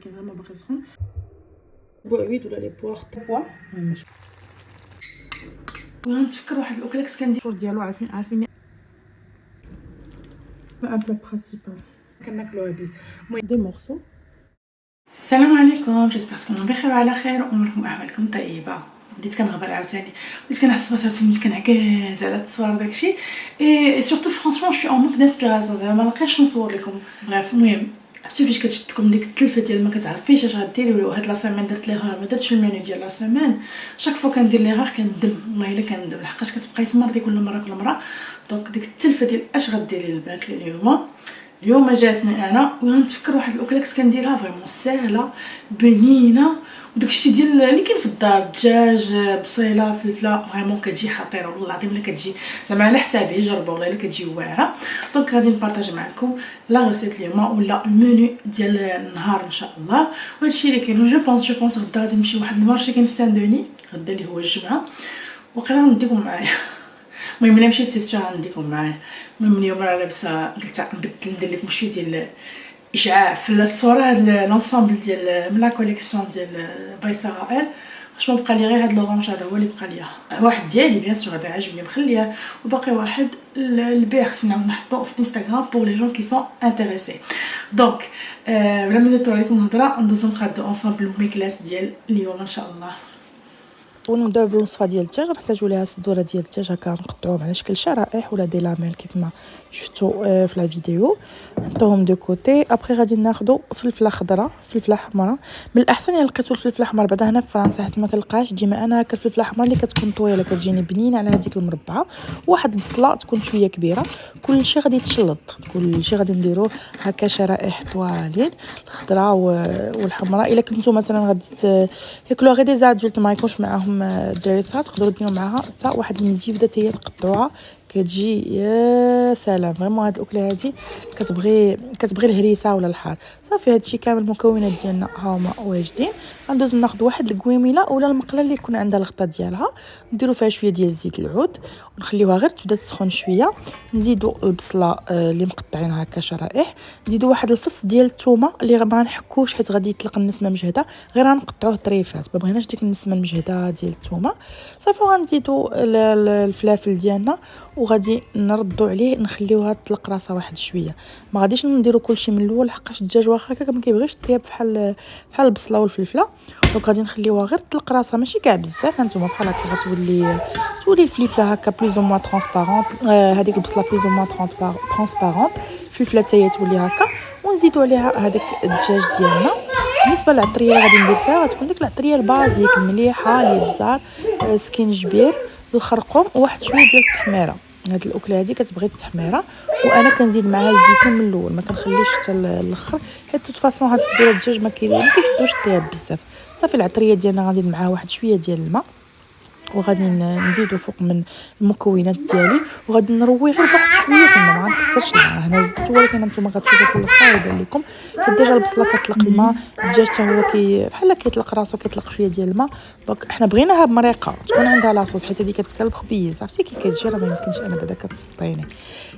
ولكن فريمون باقي سخون. بوعويد ولا لي بواغ بوا ماشي. ونتفكر واحد الاكله كنت كندير الشور ديالو عارفين ان بلا برينسيبال كناكلوها به. المهم دي مورسو. السلام عليكم، جيسبر تكونوا بخير وعلى خير واموركم احوالكم طيبه. بديت كنغبر عاوتاني، بديت كنحس براسي بديت كنعكاز على التصوير داكشي اي سورتو فرانشمون شوي اون مونك دانسبيراسيون، زعما ما لقيتش نصور لكم. بريف المهم عرفتي فاش كتشدكم ديك التلفه ديال ما كتعرفيش اش غديري. ولا هاد لا سيمين درت ليها ما درتش المنيو ديال لا سيمين، شاك فوا كندير ليها كندم، والله الا كندم لحقاش كتبقاي تمرضي كل مره. دونك ديك التلفه ديال اش غديري للماكله اليوم جاتني انا ونتفكر واحد الاكله كنت كنديرها فريمون ساهله بنينه، وداكشي ديال اللي كاين في الدار، الدجاج بصيله فلفله، فريمون كتجي خطيره والله العظيم. الا كتجي زعما على حسابي جربوا والله الا كتجي واعره. دونك غادي نبارطاجي معكم لا ريسيت اليوم ولا المنيو ديال النهار ان شاء الله. وهادشي اللي كاين. جو بونس غدا غادي نمشي واحد المارشي كاين في سان دوني غدا اللي هو الجمعه، وقيلا نديكم معايا. المهم الا مشيت سي سيغ غنديكم معايا. المهم اليوم راه لابسه قلت نبدل ندير لكم شويه ديال اشعاع في الصوره. هاد لونسامبل ديال من لا كوليكسيون ديال باي سارائيل. واش ما بقى لي غير هاد لورانج هذا هو اللي بقى ليا، واحد ديالي بيان سور هذا عاجبني مخليه، وباقي واحد البيع خصنا نحطوه في انستغرام بور لي جون كي سون انتريسي. دونك بلا ما نطول عليكم الهضره ندوزو نقادو انصامبل الميكلاس ديال اليوم ان شاء الله. ونبداو بالوصفه ديال الدجاج. نحتاجوا ليها صدوره ديال الدجاج هكا نقطعوهم على شكل شرائح ولا دي لاميل كيف ما شفتوا في لا فيديو، نحطوهم دو كوتي. ابري غادي ناخذوا فلفله خضراء فلفله حمراء. من الاحسن الا لقيتوا الفلفله الحمراء بعدا هنا في فرنسا حيت ما كنلقاش ديما انا هكا الفلفله الحمراء اللي كتكون طويله كتجيني بنينه على هذيك المربعه. واحد البصله تكون شويه كبيره. كلشي غادي يتشلط، كلشي غادي نديروه هكا شرائح طوالين، الخضراء والحمراء. الا كنتو مثلا غادي تاكلوا غير دي زادولت ما يكونش معاهم الدريسات، تقدروا ديروا معاها حتى واحد المزيوده حتى هي تقطعوها كتجي يا سلام. فريمون هاد الاكله هادي كتبغي الهريسه ولا الحار. صافي هادشي كامل المكونات ديالنا هاهما واجدين. غندوز ناخذ واحد الكويميله ولا المقله اللي يكون عندها الغطاء ديالها، نديروا فيها شويه ديال زيت العود ونخليوها غير تبدا تسخن شويه. نزيدوا البصله اللي مقطعينها هكا شرائح، نزيدوا واحد الفص ديال الثومه اللي ما نحكوش حيت غادي يطلق النسمه مجهده، غير غنقطعوه طريفات، ما بغيناش ديك النسمه المجهده ديال الثومه. صافي غنزيدوا الفلافل ديالنا وغادي نردوا عليه نخليوها تطلق راسها واحد شويه. ما غاديش نديروا كلشي من الاول لحقاش الدجاج واخا هكا ما كيبغيش يطيب بحال البصله والفلفله. دونك غادي نخليوها غير تطلق راسها ماشي كاع بزاف. هانتوما بحال هكا غتولي الفلفله هكا بلوز او موان ترونسبارونت، هذيك البصله بلوز او موان ترونسبارونت، الفلفله حتى هي تولي هكا. ونزيدوا عليها هذاك الدجاج ديالنا. بالنسبه للعطريه اللي غادي ندير فيها غتكون ديك العطريه البازيك مليحه، الابزار، سكينجبير، الخرقوم وواحد شويه ديال التحميره. هاد الاكله هادي كتبغي التحميره، وانا كنزيد معها الزيتون من الاول، ما كنخليش حتى الاخر حيت توت فاصون هاد صدور الدجاج ما كيشدوش الطياب بزاف. صافي العطريه ديالنا غنزيد معها واحد شويه ديال الماء، وغادي نزيدو فوق من المكونات ديالي، وغادي نروي غير بواحد شويه الماء، ما غنكثرش الماء. هنا زدت ولكن نتوما غتشوفوا في الاخر يبان لكم الدجاج البصله كتطلق الماء، الدجاج حتى هو بحال كيطلق راسو كيطلق شويه ديال الماء. دونك حنا بغيناها بمريقه تكون عندها لاصوص حيت هذه كتكلب خبيز. عرفتي كي كتجي راه ما يمكنش انا بعدا كتسطيني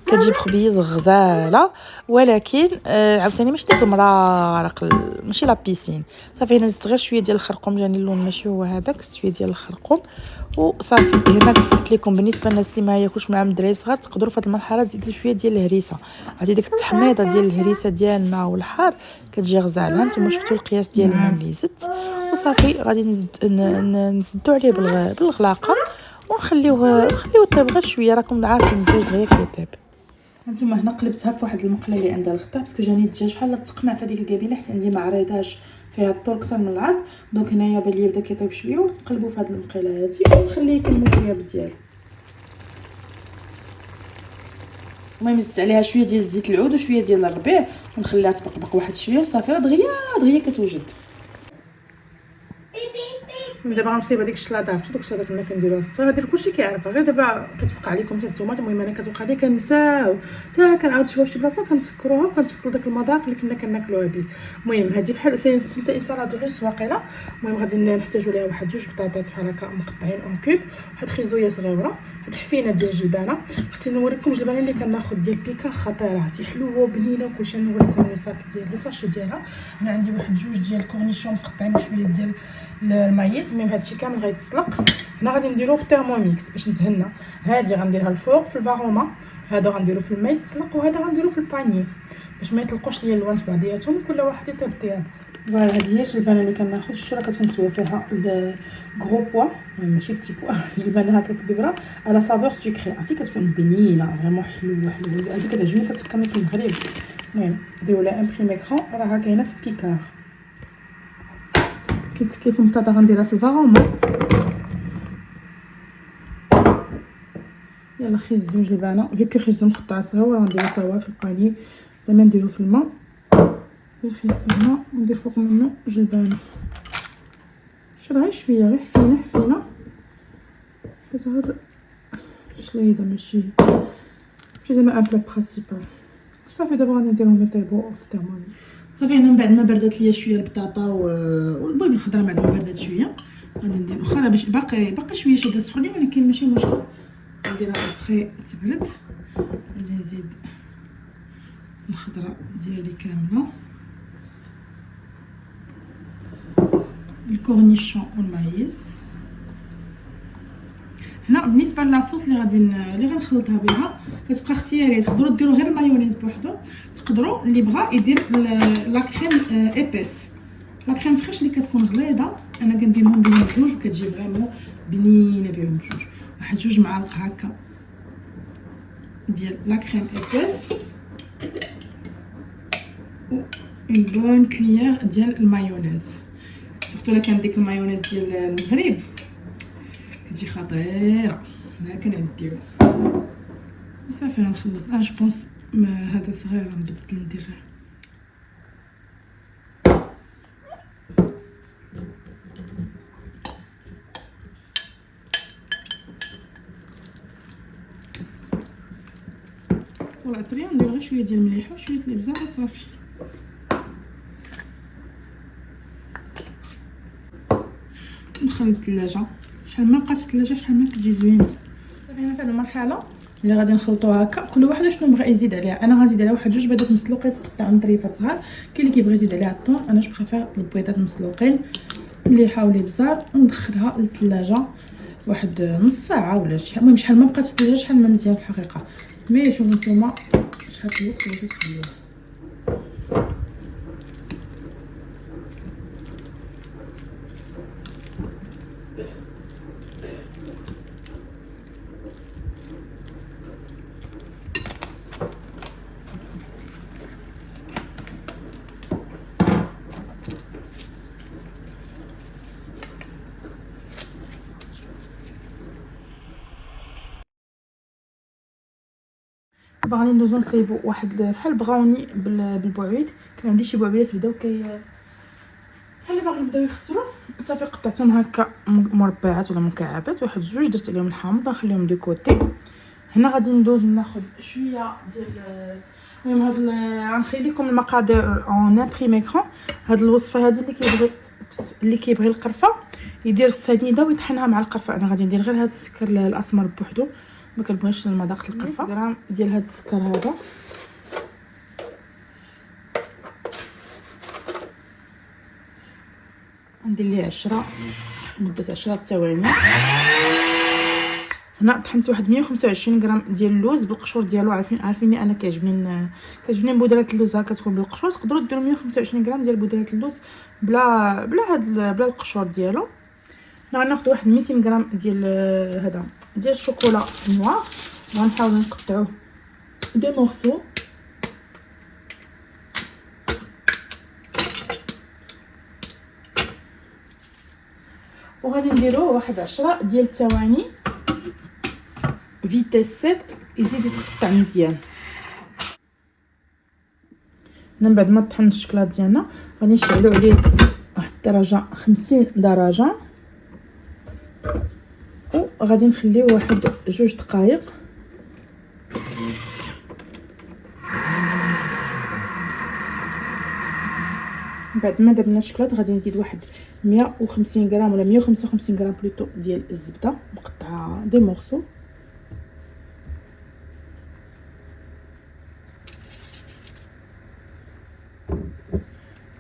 كتجيب خبيز غزاله، ولكن عاوتاني ماشي داك المرارق ماشي لا بيسين. صافي هنا زدت غير شويه ديال الخرقوم، جاني اللون ماشي هو هذاك، شويه ديال الخرقوم وصافي. هنا قلت لكم بالنسبه للناس اللي ما ياكلوش معاهم الدراري صغار تقدروا في هذه المرحله تزيدوا شويه ديال الهريسه. عرفتي ديك التحميضه ديال الهريسه ديالنا والحار كتجي غزاله. نتوما شفتوا القياس ديال الماء اللي زدت. وصافي غادي نزدوا عليه بالغلاقه ونخليوه يطيب غير شويه. راكم عارفين الدجاج دغيا كيطيب. هانتوما هنا قلبتها في واحد المقله اللي عندها الغطاء باسكو جاني الدجاج بحال تقمع في هذيك الكابيله حيت عندي ما عريضاش فيها الطول اكثر من العرض. دونك هنايا بان لي بدا كيطيب شويه ونقلبوا في هذه المقله هذه ونخليه يكمل الطياب ديالو. المهم زدت عليها شويه ديال زيت العود وشويه ديال الربيع ونخليها تبقبق واحد شويه وصافي راه دغيا كتوجد. دابا غنصيب هذيك الشلاضه عرفتو داكشي هذاك اللي كنديروها في الصيف، هادي كلشي كيعرفها، غير دابا كتوقع عليكم حتى نتوما. المهم انا كتوقع لي كنساو حتى كنعاود شويه في شي بلاصه وكنتفكروها وكنتفكروا داك المذاق اللي كنا كناكلوها به. المهم هادي بحال سميتها انسالاد روس واقيلا. المهم غادي نحتاجوا ليها واحد 2 بطاطات بحال هكا مقطعين اون كوب، واحد خيزويه صغيره، واحد حفينه ديال الجلبانه. خصني نوريكم الجلبانه اللي كناخذ ديال بيكا خطيره، حلوه وبنينه وكلشي. نوريكم لي صاك ديال لي ساشي ديالها. انا عندي واحد 2 ديال الكورنيشون مقطعين وشويه ديال المايس. المهم هادشي كامل غيتسلق. هنا غادي نديروه في تيرموميكس باش نتهنى. هادي غنديرها الفوق في الفاروما، هذا غنديرو في الماء يتسلق، وهذا غنديرو في الباني باش ما يطلقوش ليا اللوان في بعضياتهم، كل واحد يطيب طياب. فوالا هذه هي الجلبانه اللي كناخذ. شتو راه كتكون مكتوبه فيها غرو بوا ماشي بتي بوا. الجلبانه هكا كبيره على سافور سكري، عرفتي كتكون بنينه فريمون حلوه هذه كتعجبني كتفكرني في المغرب. المهم ديروا لها امبريمي كرون، راها كاينه في بيكار. كيف قلت لكم البطاطا غنديرها في الفاروما. يلا خيزو جلبانه فيك خيزو مقطع صغير غنديرو حتى هو في الباني لما نديرو في الماء. نخيزو هنا وندير فوق منه جلبانه غير شويه، غير حفينه كتغير شليضه ماشي زعما ان بلا برينسيبال. صافي دابا غادي نديرهم يطيبوا في الترمومتر. صافي هنا من بعد ما بردات ليا شويه البطاطا والبيض الخضراء بعد ما بردات شويه غادي ندير واخا باش باقي شويه شاده سخونيه، ولكن ماشي مشكل نديرها ابخي تبرد. غادي نزيد الخضراء ديالي كامله، الكورنيشون والمايس. هنا بالنسبه لاصوص اللي غنخلطها بها كتبقى اختياريه، تقدروا ديروا غير المايونيز بوحدو، تقدروا اللي بغا يدير لا كريم ايبيس، لا كريم فريش اللي كتكون غليظه. انا كنديرهم بهم بجوج وكتجي فريمون بنينه بهم بجوج. واحد 2 معالق هكا ديال لا كريم ايبيس و اون بون كويير ديال المايونيز. سورتو لا كان ديك المايونيز ديال المغرب كتجي خطيره. هنا كنديرو وصافي غنخلط. جو بونس هذا صغير غنبدل ندير ولا طريقه. ندير غير شويه ديال المليح وشويه الابزار وصافي. ندخل للثلاجه. شحال ما بقات في الثلاجه شحال ما كتجي زوينه. صافي هنا في هذه المرحله اللي غادي نخلطوها هكا، كل واحد شنو بغى يزيد عليها. انا غنزيد عليها واحد 2 بيضات مسلوقين مقطعين طريفات صغار. كاين اللي كيبغي يزيد عليها الطون، انا جو بريفير البيضات مسلوقين مليحه والابزار، وندخلها للثلاجه واحد نص ساعه ولا شي. المهم شحال ما بقات في الثلاجه شحال ما مزيان في الحقيقه. مي شوفوا نتوما شحال الوقت باش تخليوها. دابا غادي ندوزو نصايبو واحد بحال براوني بالبوعيد. كان عندي شي بوعبيات بداو بحال باغي نبداو يخسروا. صافي قطعتهم هكا مربعات ولا مكعبات، واحد 2 درت عليهم الحامض نخليهم دو كوتي. هنا غادي ندوز ناخذ شويه ديال المهم هاد غنخلي لكم المقادير اون امبريمي كرون. هاد الوصفه هادي اللي كيبغي القرفه يدير السنيده ويطحنها مع القرفه. انا غادي ندير غير هاد السكر الاسمر بوحدو، ما كنبغيش المذاق القرفه. غرام ديال هاد السكر هذا ندير ليه 10 مده 10 ثواني. هنا طحنت واحد 125 غرام ديال اللوز بالقشور ديالو. عارفيني انا كيعجبني بودرات اللوز هكا تكون بالقشور. تقدروا ديروا 125 غرام ديال بودرات اللوز بلا القشور ديالو. هنا غناخذ واحد 200 غرام ديال الشوكولا نوار، غنحاولوا نقطعوه دي مورسو. وغادي نديرو واحد 10 ديال الثواني فيتيس 7 يزيد يتقطع مزيان. من بعد ما طحن الشكلاط ديالنا غادي نشعلو عليه واحد الدرجه 50 درجه وغادي نخليو واحد 2 دقائق. بعد ما درنا الشكلاط غادي نزيد واحد 150 غرام ولا 155 غرام بلوتو ديال الزبده مقطعه دي مورسو.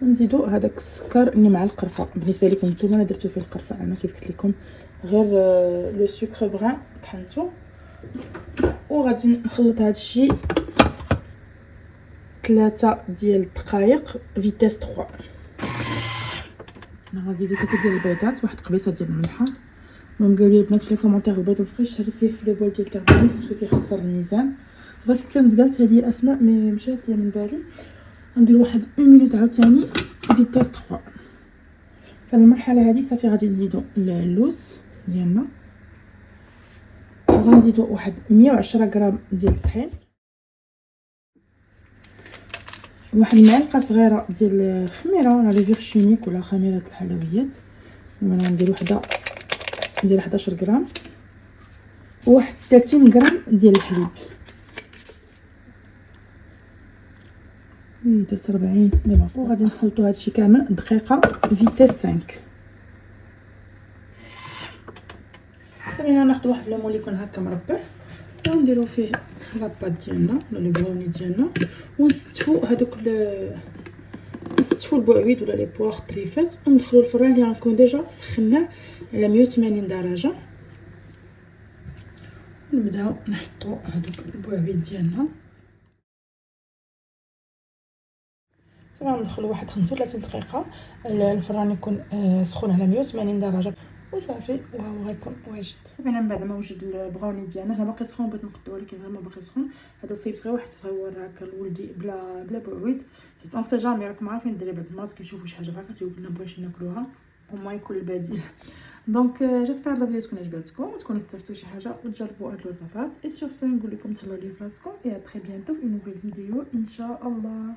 ونزيدو هذاك السكر اللي مع القرفه. بالنسبه لكم نتوما انا درتو فيه القرفه، انا كيف قلت لكم غير لو سكر بغان طحنتو. وغادي نخلط هذا الشيء 3 ديال الدقائق فيتيس 3. انا غنزيدو 3 ديال البيضات، واحد قبيصه ديال الملحه. المهم قالوا لي البنات في الكومونتير البيض مابقيتش تهرسيه في لو بول ديال تاع باسكو كيخسر الميزان. صافي كيف كانت قالت هذه اسماء مي مشات ليا من بالي. غندير واحد 1 مينوت عاوتاني فيتيس 3. في المرحله هذه صافي غادي نزيدو اللوز ديالنا، وغنزيدو واحد 110 غرام ديال الطحين، واحد المعلقه صغيره ديال الخميره ولا لي فيرشينيك ولا خميره الحلويات. انا غندير وحده ديال 11 غرام، وواحد 30 غرام ديال الحليب. درت 40 دابا. وغادي نخلطوا هادشي كامل دقيقه فيتيس 5. صافي هنا ناخذ واحد لومول يكون هكا مربع ونديرو فيه لاباط ديالنا ولا لو براوني ديالنا، ونستفو هذوك نستفو البعويد ولا لي بواغ طريفات، وندخلو الفران اللي غنكون ديجا سخناه على 180 درجه. نبداو نحطو هذوك البعويد ديالنا. صافي غندخلو واحد 35 دقيقه الفران يكون سخون على 180 درجه وصافي وهو غيكون واجد. صافي انا من بعد ما وجد البراوني ديالنا هنا باقي سخون بغيت نقدو، ولكن غير ما باقي سخون. هذا صايبت غير واحد تصور هكا لولدي بلا بعويد، حيت اون سي جامي راكم عارفين الدراري بعض المرات كيشوفوا شي حاجه هكا تيقول لنا بغيتش ناكلوها وما يكون البديل. دونك جيسبر لا فيديو تكون عجبتكم وتكونوا استفدتوا شي حاجه وتجربوا هاد الوصفات. اي سور سو نقول لكم تهلاو لي فراسكم اي ا تري بيانتو في نوفيل فيديو ان شاء الله.